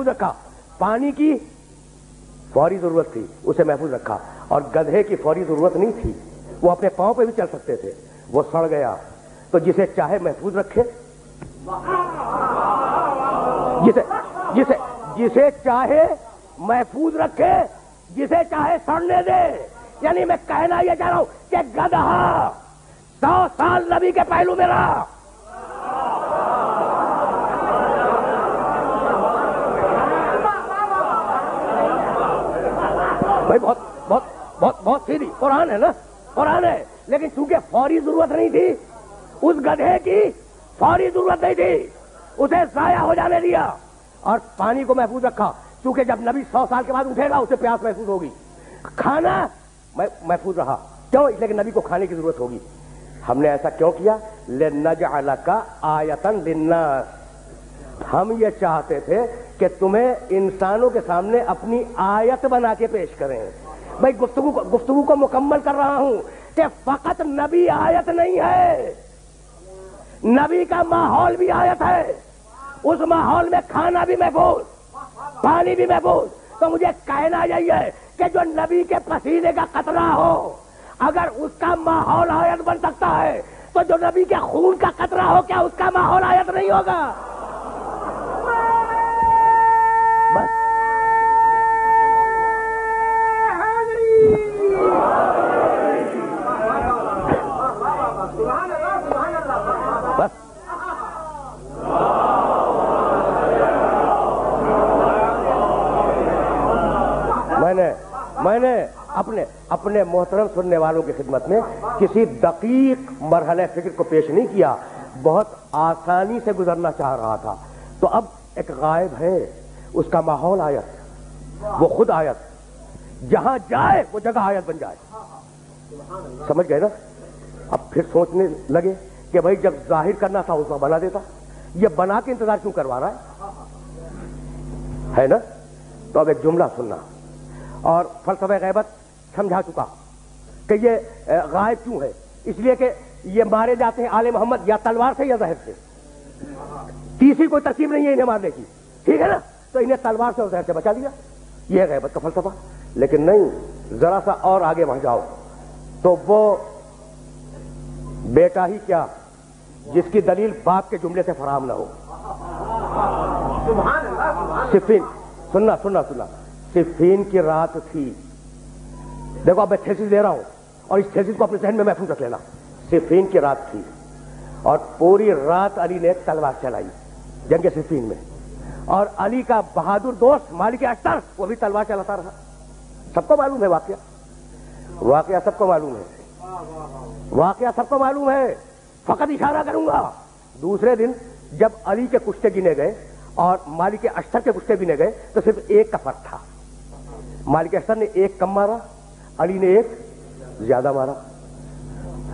رکھا. پانی کی فوری ضرورت تھی، اسے محفوظ رکھا. اور گدھے کی فوری ضرورت نہیں تھی، وہ اپنے پاؤں پہ بھی چل سکتے تھے. وہ سڑ گیا تو جسے چاہے محفوظ رکھے، جسے چاہے محفوظ رکھے، جسے چاہے سڑنے دے. یعنی میں کہنا یہ چاہ رہا ہوں کہ گدھا 100 سال نبی کے پہلو میں رہا. بھائی بہت سیدھی قرآن ہے نا، قرآن ہے. لیکن چونکہ فوری ضرورت نہیں تھی، اس گدھے کی فوری ضرورت نہیں تھی، اسے ضائع ہو جانے دیا اور پانی کو محفوظ رکھا، کیونکہ جب نبی 100 سال کے بعد اٹھے گا اسے پیاس محسوس ہوگی۔ کھانا محفوظ رہا، کیوں؟ اس لیے کہ نبی کو کھانے کی ضرورت ہوگی۔ ہم نے ایسا کیوں کیا؟ لِنَجْعَلَكَ آیَةً لِلنَّاسِ، ہم یہ چاہتے تھے کہ تمہیں انسانوں کے سامنے اپنی آیت بنا کے پیش کریں۔ بھائی گفتگو کو مکمل کر رہا ہوں کہ فقط نبی آیت نہیں ہے، نبی کا ماحول بھی آیت ہے، اس ماحول میں کھانا بھی محفوظ، پانی بھی محفوظ۔ تو مجھے کہنا یہی ہے کہ جو نبی کے پسینے کا قطرہ ہو، اگر اس کا ماحول آیت بن سکتا ہے تو جو نبی کے خون کا قطرہ ہو، کیا اس کا ماحول آیت نہیں ہوگا؟ بس بس میں نے اپنے محترم سننے والوں کی خدمت میں کسی دقیق مرحلہ فکر کو پیش نہیں کیا، بہت آسانی سے گزرنا چاہ رہا تھا۔ تو اب ایک غائب ہے، اس کا ماحول آیت، وہ خود آیت، جہاں جائے وہ جگہ آیت بن جائے۔ سمجھ گئے نا؟ اب پھر سوچنے لگے کہ بھائی جب ظاہر کرنا تھا اس وقت بنا دیتا، یہ بنا کے انتظار کیوں کروا رہا ہے نا؟ تو اب ایک جملہ سننا، اور فلسفہ غیبت سمجھا چکا کہ یہ غائب کیوں ہے، اس لیے کہ یہ مارے جاتے ہیں آل محمد یا تلوار سے یا زہر سے، تیسری کوئی ترکیب نہیں ہے انہیں مارنے کی، ٹھیک ہے نا؟ تو انہیں تلوار سے اور زہر سے بچا دیا، یہ ہے غیبت کا فلسفہ۔ لیکن نہیں، ذرا سا اور آگے بڑھ جاؤ تو وہ بیٹا ہی کیا جس کی دلیل باپ کے جملے سے فراہم نہ ہو۔ صفین، سننا صفین کی رات تھی، دیکھو اب میں تھیسس دے رہا ہوں اور اس تھیسس کو اپنے ذہن میں محفوظ رکھ لینا۔ صفین کی رات تھی اور پوری رات علی نے تلوار چلائی جنگ صفین میں، اور علی کا بہادر دوست مالک اشتر وہ بھی تلوار چلاتا رہا۔ سب کو معلوم ہے واقعہ سب کو معلوم ہے، فقط اشارہ کروں گا۔ دوسرے دن جب علی کے کشتے گنے گئے اور مالک اشتر کے کشتے گنے گئے تو صرف ایک کا فرق تھا، مالک اشتر نے ایک کم مارا، علی نے ایک زیادہ مارا۔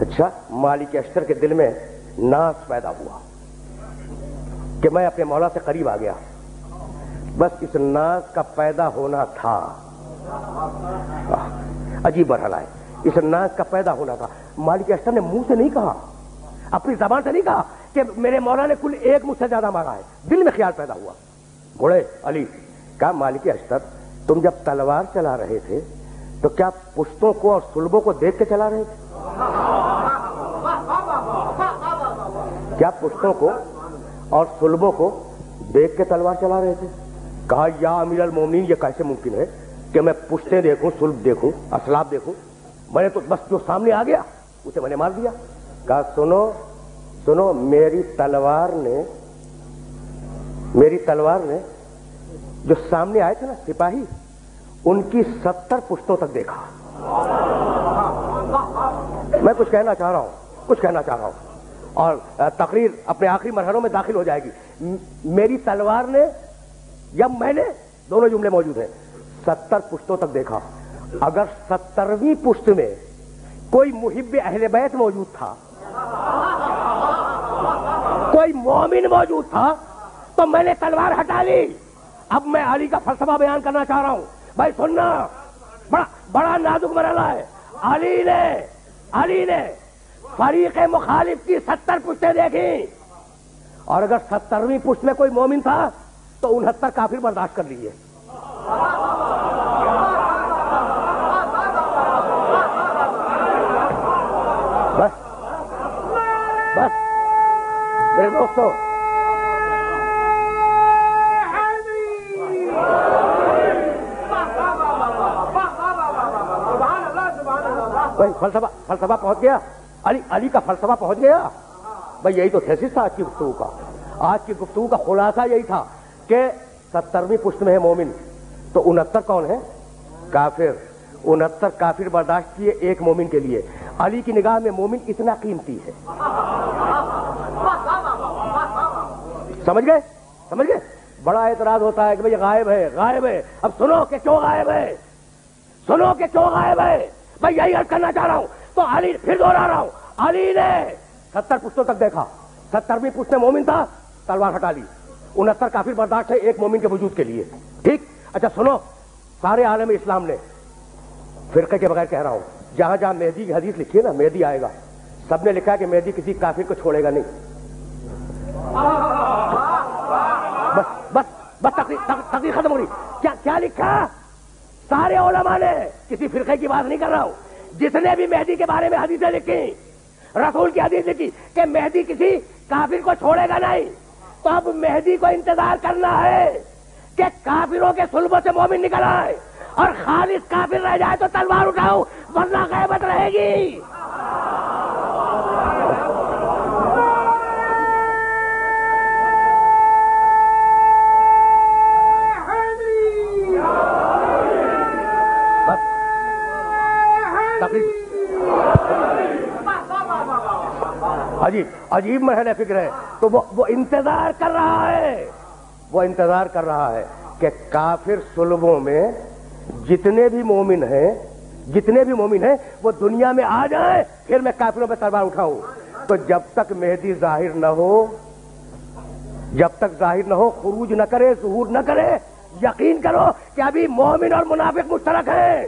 اچھا، مالک اشتر کے دل میں ناز پیدا ہوا کہ میں اپنے مولا سے قریب آ گیا، بس اس ناز کا پیدا ہونا تھا۔ عجیب مرحلہ ہے، اس ناز کا پیدا ہونا تھا۔ مالک اشتر نے منہ سے نہیں کہا، اپنی زبان سے نہیں کہا کہ میرے مولا نے کل ایک مجھ سے زیادہ مارا ہے، دل میں خیال پیدا ہوا۔ گھوڑے علی کہا، مالک اشتر تم جب تلوار چلا رہے تھے تو کیا پشتوں کو اور صلبوں کو دیکھ کے چلا رہے تھے؟ کیا پشتوں کو اور صلبوں کو دیکھ کے تلوار چلا رہے تھے؟ کہا، یا امیر المومنین یہ کیسے ممکن ہے کہ میں پشتیں دیکھوں، صلب دیکھوں، اسلاب دیکھوں؟ میں نے تو بس جو سامنے آ گیا اسے میں نے مار دیا۔ کہا، سنو میری تلوار نے جو سامنے آئے تھے نا سپاہی، ان کی 70 پشتوں تک دیکھا۔ میں کچھ کہنا چاہ رہا ہوں اور تقریر اپنے آخری مرحلوں میں داخل ہو جائے گی۔ میری تلوار نے یا میں نے، دونوں جملے موجود ہیں، 70 پشتوں تک دیکھا۔ اگر 70ویں پشت میں کوئی محب اہل بیت موجود تھا، کوئی مومن موجود تھا، تو میں نے تلوار ہٹا لی۔ اب میں علی کا فلسفہ بیان کرنا چاہ رہا ہوں، بھائی سننا، بڑا نازک مرحلہ ہے۔ علی نے فریق مخالف کی 70 پشتیں دیکھی، اور اگر 70ویں پشت میں کوئی مومن تھا تو 69 کافر برداشت کر لیجیے۔ بس میرے دوستو، فلسفہ پہنچ گیا، علی کا فلسفہ پہنچ گیا۔ بھائی یہی تو تھیسس تھا آج کی گفتگو کا۔ آج کی گفتگو کا خلاصہ یہی تھا کہ 70ویں پشت میں ہے مومن، تو 69 کون ہے؟ کافر۔ 69 کافر برداشت کیے ایک مومن کے لیے۔ علی کی نگاہ میں مومن اتنا قیمتی ہے۔ سمجھ گئے؟ سمجھ گئے؟ بڑا اعتراض ہوتا ہے کہ بھئی غائب ہے، غائب ہے. اب سنو کہ کیوں غائب ہے، سنو کہ کیوں غائب ہے. میں یہی عرض کرنا چاہ رہا ہوں. تو علی، پھر دوہرا رہا ہوں، علی نے 70 پشتوں تک دیکھا. 70ویں پشت میں مومن تھا، تلوار ہٹا لی. 69 کافر برداشت ہے ایک مومن کے وجود کے لیے. ٹھیک. اچھا سنو، سارے عالم اسلام نے، فرقے کے بغیر کہہ رہا ہوں، جہاں جہاں مہدی کی حدیث لکھی ہے نا، مہدی آئے گا، سب نے لکھا کہ مہدی کسی کافر کو چھوڑے گا نہیں. بس تقریر ختم ہو رہی. کیا لکھا؟ سارے علماء نے، کسی فرقے کی بات نہیں کر رہا ہوں، جس نے بھی مہدی کے بارے میں حدیثیں لکھی، رسول کی حدیث لکھی کہ مہدی کسی کافر کو چھوڑے گا نہیں. تو اب مہدی کو انتظار کرنا ہے کہ کافروں کے صلبوں سے مومن نکل آئے، اور خالص کافر رہ جائے تو تلوار اٹھاؤ، ورنہ غیبت رہے گی. عجیب مرحلہ فکر ہے. تو وہ انتظار کر رہا ہے، وہ انتظار کر رہا ہے کہ کافر صلبوں میں جتنے بھی مومن ہیں وہ دنیا میں آ جائیں، پھر میں کافروں پہ تلوار اٹھاؤں. تو جب تک مہدی ظاہر نہ ہو، خروج نہ کرے، ظہور نہ کرے، یقین کرو کہ ابھی مومن اور منافق مشترک ہیں.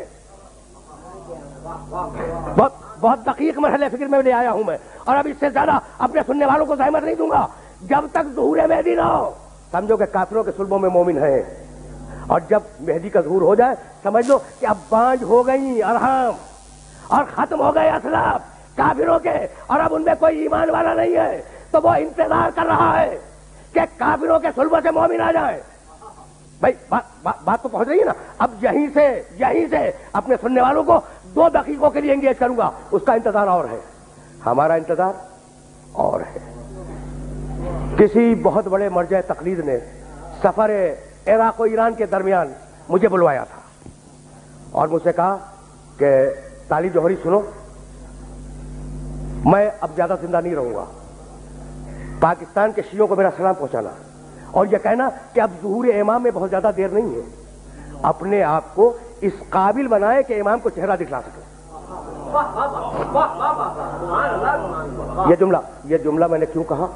بہت دقیق مرحلے فکر میں لے آیا ہوں میں، اور اب اس سے زیادہ اپنے سننے والوں کو زحمت نہیں دوں گا. جب تک ظہور مہدی نہ ہو، سمجھو کہ کافروں کے صلبوں میں مومن ہیں، اور جب مہدی کا ظہور ہو جائے، سمجھ لو کہ اب بانج ہو گئی ارحام، اور ختم ہو گئے اسلاف کافروں کے، اور اب ان میں کوئی ایمان والا نہیں ہے. تو وہ انتظار کر رہا ہے کہ کافروں کے صلبوں سے مومن آ جائے. بھائی بات تو پہنچ رہی ہے نا. اب یہیں سے اپنے سننے والوں کو 2 دقیقوں کے لیے انگیج کروں گا. اس کا انتظار اور ہے، ہمارا انتظار اور ہے. کسی بہت بڑے مرجع تقلید نے سفر عراق و ایران کے درمیان مجھے بلوایا تھا، اور مجھ سے کہا کہ طالب جوہری سنو، میں اب زیادہ زندہ نہیں رہوں گا. پاکستان کے شیعوں کو میرا سلام پہنچانا، اور یہ کہنا کہ اب ظہور امام میں بہت زیادہ دیر نہیں ہے، اپنے آپ کو اس قابل بنائے کہ امام کو چہرہ دکھلا سکے. یہ جملہ میں نے کیوں کہا؟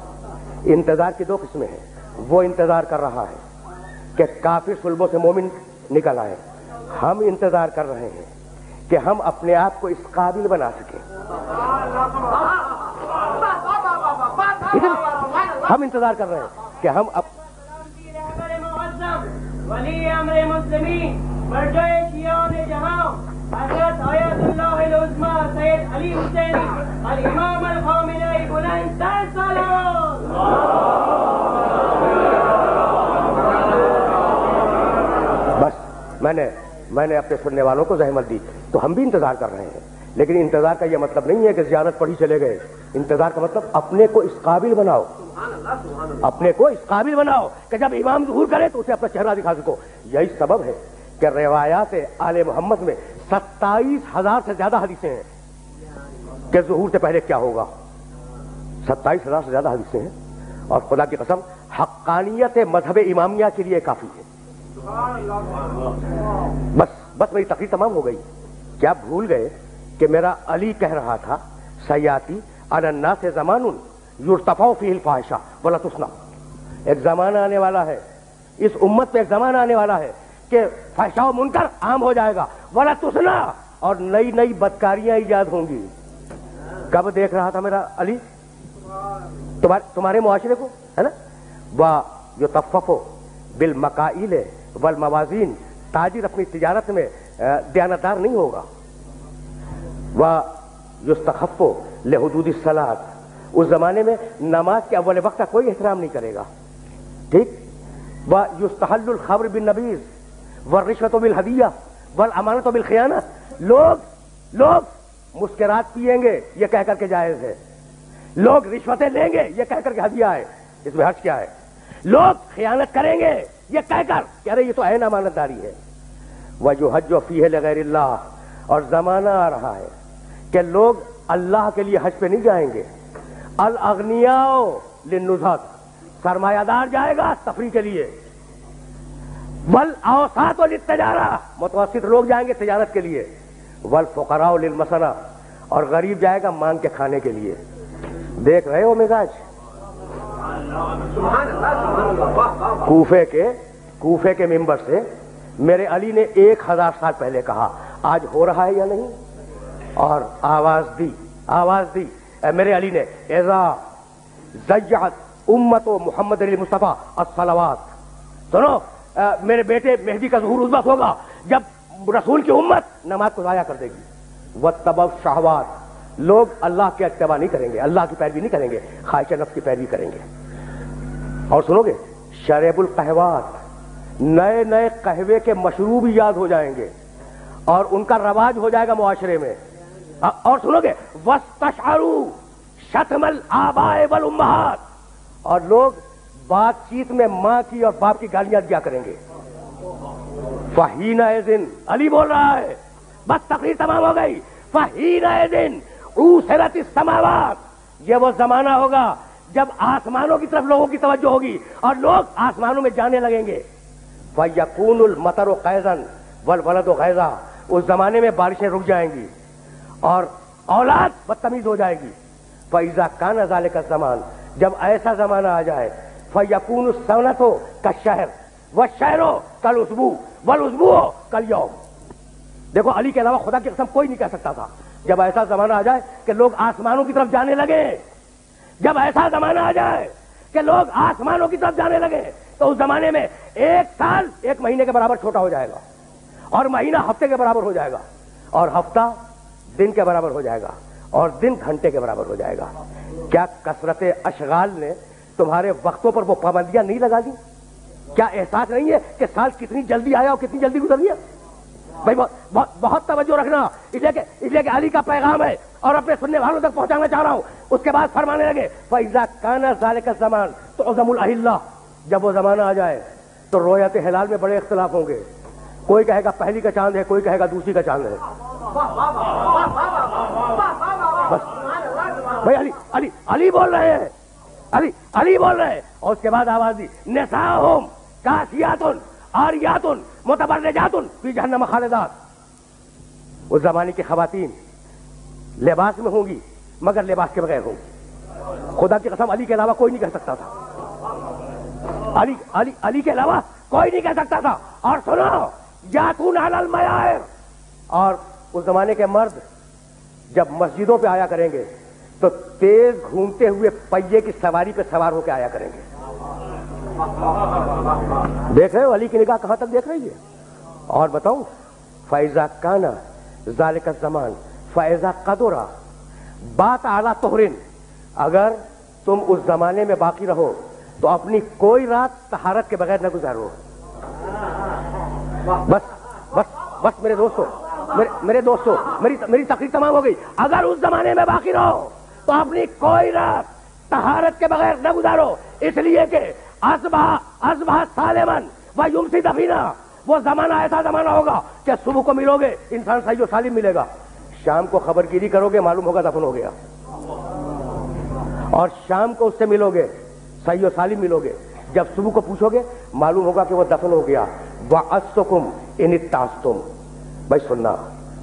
انتظار کی 2 قسمیں ہیں. وہ انتظار کر رہا ہے کہ کافر صلبوں سے مومن نکل آئے، ہم انتظار کر رہے ہیں کہ ہم اپنے آپ کو اس قابل بنا سکیں. ہم انتظار کر رہے ہیں کہ ہم ولی امر مسلمین مرجع شیعان جہاں حضرت آیت اللہ العظمی سید علی حسینی الامام الخامنئی بلند سلام. بس میں نے اپنے سننے والوں کو زحمت دی، تو ہم بھی انتظار کر رہے ہیں. لیکن انتظار کا یہ مطلب نہیں ہے کہ زیارت پڑھی چلے گئے. انتظار کا مطلب اپنے کو اس قابل بناؤ، اپنے کو اس قابل بناؤ کہ جب امام ظہور کرے تو اسے اپنا چہرہ دکھا سکو. یہی سبب ہے کہ روایات آل محمد میں 27,000 سے زیادہ حدیثیں ہیں کہ ظہور سے پہلے کیا ہوگا. 27,000 سے زیادہ حدیثیں ہیں، اور خدا کی قسم حقانیت مذہب امامیہ کے لیے کافی ہے. بس میری تقریر تمام ہو گئی. کیا بھول گئے کہ میرا علی کہہ رہا تھا سیاتی علی الناس زمان یرتفع فیہ الفاحشہ ولا تسنى. ایک زمانہ آنے والا ہے، اس امت میں ایک زمانہ آنے والا ہے کہ فحشاء و منکر عام ہو جائے گا، ولا تسنى، اور نئی بدکاریاں ایجاد ہوں گی. کب دیکھ رہا تھا میرا علی؟ تمہارے معاشرے کو، ہے نا. وَيُطَفَّفُ بِالْمَقَائِلِ وَالْمَوَازِينِ. تاجر اپنی تجارت میں دیانتدار نہیں ہوگا. وَيُسْتَخَفُّ لِحُدُودِ الصَّلَاةِ. اس زمانے میں نماز کے اول وقت کا کوئی احترام نہیں کرے گا. ٹھیک. وَيُسْتَحَلُّ الْخَمْرُ بِالنَّبِيذِ وَالرِّشْوَةُ بِالْهَدِيَّةِ وَالْأَمَانَةُ بِالْخِيَانَةِ. لوگ مسکرات پیئیں گے یہ کہہ کر کے جائز ہے، لوگ رشوتیں لیں گے یہ کہہ کر کے ہدیہ ہے، اس میں حرج کیا ہے. لوگ خیانت کریں گے یہ کہہ کر کہ ارے یہ تو عین امانت داری ہے. وَيُحَجُّ فِيهِ لِغَيْرِ اللَّهِ. اور زمانہ آ رہا ہے کہ لوگ اللہ کے لیے حج پہ نہیں جائیں گے. الاغنیاء للنزہۃ. سرمایہ دار جائے گا تفریح کے لیے، والاوساط للتجارہ متوسط لوگ جائیں گے تجارت کے لیے، والفقراء للمسنہ اور غریب جائے گا مانگ کے کھانے کے لیے۔ دیکھ رہے ہو مزاج کوفے کے منبر سے میرے علی نے 1000 سال پہلے کہا، آج ہو رہا ہے یا نہیں؟ اور آواز دی میرے علی نے، اذا زیعت امت و محمد علی مصطفیٰ الصلوات، سنو میرے بیٹے مہدی کا ظہور اس وقت ہوگا جب رسول کی امت نماز کو ضائع کر دے گی، واتبعوا الشہوات، لوگ اللہ کے اتباع نہیں کریں گے، اللہ کی پیروی نہیں کریں گے، خواہش نفس کی پیروی کریں گے۔ اور سنو گے شریب القہوات، نئے قہوے کے مشروب یاد ہو جائیں گے اور ان کا رواج ہو جائے گا معاشرے میں۔ اور سنو گے واستشعروا شتم الآباء والامہات، اور لوگ بات چیت میں ماں کی اور باپ کی گالیاں دیا کریں گے۔ فحینئذ، علی بول رہا ہے، بس تقریر تمام ہو گئی، فحینئذ عُوسرت السماوات، یہ وہ زمانہ ہوگا جب آسمانوں کی طرف لوگوں کی توجہ ہوگی اور لوگ آسمانوں میں جانے لگیں گے۔ فَيَكُونُ الْمَطَرُ قَيْضًا وَالْوَلَدُ غَيْضًا، اس زمانے میں بارشیں رک جائیں گی اور اولاد بدتمیز ہو جائے گی۔ فَإِذَا كَانَ ذَلِكَ الزَّمَانُ، جب ایسا زمانہ آ جائے، فَيَكُونُ السَّنَةُ كَالشَّهْرِ وَالشَّهْرُ كَالْأُسْبُوعِ وَالْأُسْبُوعُ كَالْيَوْمِ۔ دیکھو علی کے علاوہ خدا کی قسم کوئی نہیں کہہ سکتا تھا جب ایسا زمانہ آ جائے کہ لوگ آسمانوں کی طرف جانے لگے، جب ایسا زمانہ آ جائے کہ لوگ آسمانوں کی طرف جانے لگے تو اس زمانے میں 1 سال 1 مہینے کے برابر چھوٹا ہو جائے گا، اور مہینہ ہفتے کے برابر ہو جائے گا، اور ہفتہ دن کے برابر ہو جائے گا، اور دن گھنٹے کے برابر ہو جائے گا۔ کیا کثرت اشغال نے تمہارے وقتوں پر وہ پابندیاں نہیں لگا دی؟ کیا احساس نہیں ہے کہ سال کتنی جلدی آیا اور کتنی جلدی گزر گیا؟ بھائی بہت توجہ رکھنا، اس لیے کہ علی کا پیغام ہے اور اپنے سننے والوں تک پہنچانا چاہ رہا ہوں۔ اس کے بعد فرمانے لگے فَإِذَا كَانَ ذَلِكَ الزَّمَانُ تُعْظَمُ الْأَهِلَّةُ، جب وہ زمانہ آ جائے تو رویت ہلال میں بڑے اختلاف ہوں گے، کوئی کہے گا پہلی کا چاند ہے، کوئی کہے گا دوسری کا چاند ہے۔ بس بھائی علی بول رہے ہیں، علی بول رہے ہیں۔ اور اس کے بعد آواز دی، نساؤہم کاسیات عاریات متبرجات فی جہنم خالدات، اس زمانے کی خواتین لباس میں ہوں گی مگر لباس کے بغیر ہوں گی۔ خدا کی قسم علی کے علاوہ کوئی نہیں کہہ سکتا تھا، علی کے علاوہ کوئی نہیں کہہ سکتا تھا۔ اور سنو یاتون علی المیاعر، اور اس زمانے کے مرد جب مسجدوں پہ آیا کریں گے تو تیز گھومتے ہوئے پہیے کی سواری پہ سوار ہو کے آیا کریں گے۔ دیکھ رہے ہو علی کی نگاہ کہاں تک دیکھ رہی ہے؟ اور بتاؤں فَإِذَا كَانَ ذَلِكَ الزَّمَانُ فَإِذَا قَدُرَ بَاتَ عَلَى طُهْرٍ، اگر تم اس زمانے میں باقی رہو تو اپنی کوئی رات طہارت کے بغیر نہ گزارو۔ بس میرے دوستو میری تقریر تمام ہو گئی۔ اگر اس زمانے میں باقی رہو تو اپنی کوئی رات طہارت کے بغیر نہ گزارو، اس لیے کہ اصبح سالمن و یمسی دفینا، وہ زمانہ ایسا زمانہ ہوگا کہ صبح کو ملو گے انسان صحیح و سالم ملے گا، شام کو خبر گیری کرو گے معلوم ہوگا دفن ہو گیا، اور شام کو اس سے ملو گے صحیح و سالم ملو گے، جب صبح کو پوچھو گے معلوم ہوگا کہ وہ دفن ہو گیا۔ وَعَصْتُكُمْ إِنِ اتَّعَصْتُمْ، بھائی سننا،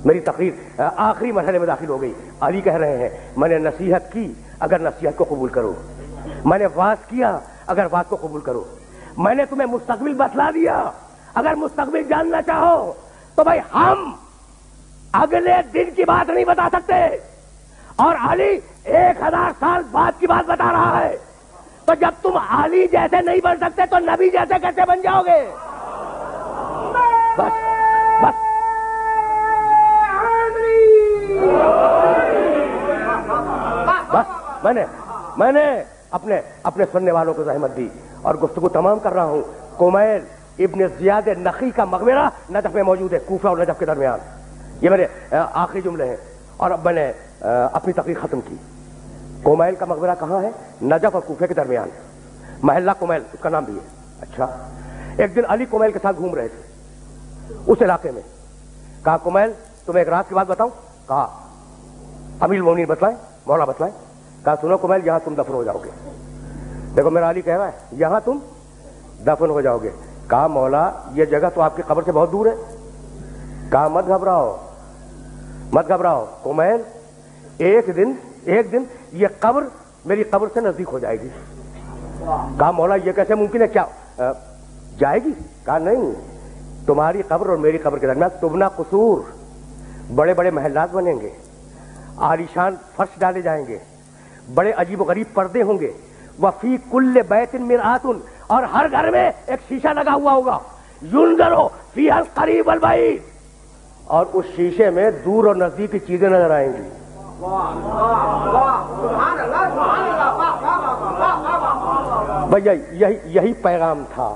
میری تقریر آخری مرحلے میں داخل ہو گئی۔ علی کہہ رہے ہیں میں نے نصیحت کی اگر نصیحت کو قبول کرو، میں نے واز کیا اگر واز کو قبول کرو، میں نے تمہیں مستقبل بتلا دیا اگر مستقبل جاننا چاہو تو بھائی ہم اگلے دن کی بات نہیں بتا سکتے، اور علی 1000 سال بعد کی بات بتا رہا ہے، تو جب تم علی جیسے نہیں بن سکتے تو نبی جیسے کیسے بن جاؤ گے؟ بس میں نے اپنے سننے والوں کو زحمت دی اور گفتگو تمام کر رہا ہوں۔ کمیل ابن زیاد نخی کا مقبرہ نجف میں موجود ہے، کوفہ اور نجف کے درمیان۔ یہ میرے آخری جملے ہیں اور اب میں نے اپنی تقریر ختم کی۔ کمیل کا مقبرہ کہاں ہے؟ نجف اور کوفے کے درمیان، محلہ کمیل اس کا نام بھی ہے۔ اچھا، ایک دن علی کمیل کے ساتھ گھوم رہے تھے اس علاقے میں، کہا کمیل تمہیں ایک رات کی بات بتاؤں؟ کہا امیر المومنین بتلائیں، مولا بتلائیں۔ کہا سنو کمیل یہاں تم دفن ہو جاؤ گے، دیکھو میرا علی کہہ رہا ہے یہاں تم دفن ہو جاؤ گے. کہا مولا یہ جگہ تو آپ کی قبر سے بہت دور ہے. کہا مت گھبراؤ مت گھبراؤ کمیل، ایک دن یہ قبر میری قبر سے نزدیک ہو جائے گی. کہا مولا یہ کیسے ممکن ہے، کیا جائے گی؟ کہا نہیں، تمہاری قبر اور میری قبر کے درمیان تبنا قصور، بڑے بڑے محلات بنیں گے، عالیشان فرش ڈالے جائیں گے، بڑے عجیب و غریب پردے ہوں گے. وفی کل بیت مرآت، اور ہر گھر میں ایک شیشہ لگا ہوا ہوگا. ینظر فیہ القریب والبعید، اور اس شیشے میں دور اور نزدیک کی چیزیں نظر آئیں گی. بھیا یہی پیغام تھا،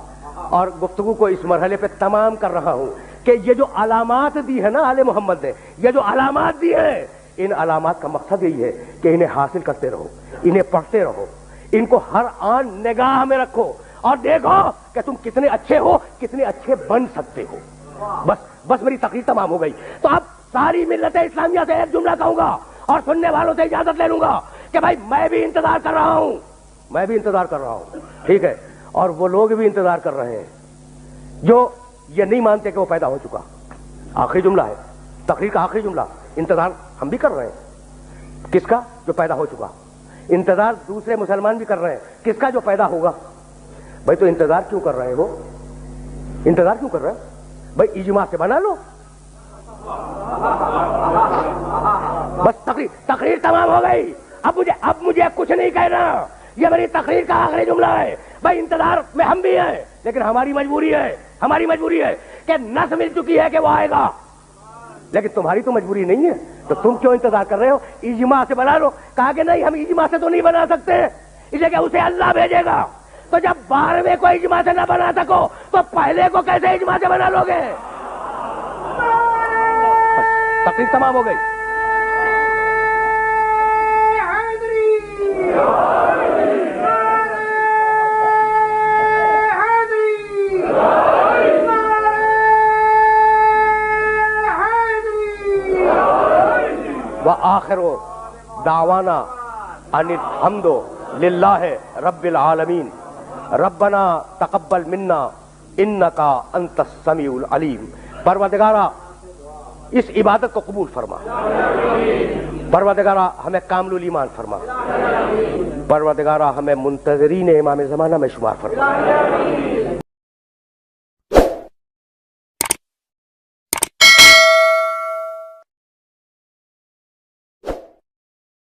اور گفتگو کو اس مرحلے پہ تمام کر رہا ہوں کہ یہ جو علامات دی ہے نا آل محمد نے، یہ جو علامات دی ہیں، ان علامات کا مقصد یہی ہے کہ انہیں حاصل کرتے رہو، انہیں پڑھتے رہو، ان کو ہر آن نگاہ میں رکھو اور دیکھو کہ تم کتنے اچھے ہو، کتنے اچھے بن سکتے ہو. بس میری تقریر تمام ہو گئی. تو اب ساری ملت اسلامیہ سے ایک جملہ کہوں گا اور سننے والوں سے اجازت لے لوں گا کہ بھائی میں بھی انتظار کر رہا ہوں، میں بھی انتظار کر رہا ہوں، ٹھیک ہے، اور وہ لوگ بھی انتظار کر رہے ہیں جو یہ نہیں مانتے کہ وہ پیدا ہو چکا. آخری جملہ ہے، تقریر کا آخری جملہ. انتظار ہم بھی کر رہے ہیں، کس کا؟ جو پیدا ہو چکا. انتظار دوسرے مسلمان بھی کر رہے ہیں، کس کا؟ جو پیدا ہوگا. بھائی تو انتظار کیوں کر رہے ہیں؟ وہ انتظار کیوں کر رہے ہیں؟ بھائی اجماع سے بنا لو. بس تقریر تمام ہو گئی. اب مجھے کچھ نہیں کہنا، یہ میری تقریر کا آخری جملہ ہے. بھائی انتظار میں ہم بھی ہیں، لیکن ہماری مجبوری ہے کہ نس مل چکی ہے کہ وہ آئے گا، لیکن تمہاری تو مجبوری نہیں ہے. تو تم کیوں انتظار کر رہے ہو؟ اجماع سے بنا لو. کہا کہ نہیں، ہم اجماع سے تو نہیں بنا سکتے، اس لیے کہ اسے اللہ بھیجے گا. تو جب 12ویں کو اجماع سے نہ بنا سکو تو پہلے کو کیسے اجماع سے بنا لو گے؟ تقریر تمام ہو گئی. وآخر دعوانا ان الحمد للہ رب العالمین ربنا تقبل منا انکا انت السمیع العلیم. پروردگارا اس عبادت کو قبول فرما، پروردگارا ہمیں کامل الایمان فرما، پروردگارا ہمیں منتظرین امام زمانہ میں شمار فرما.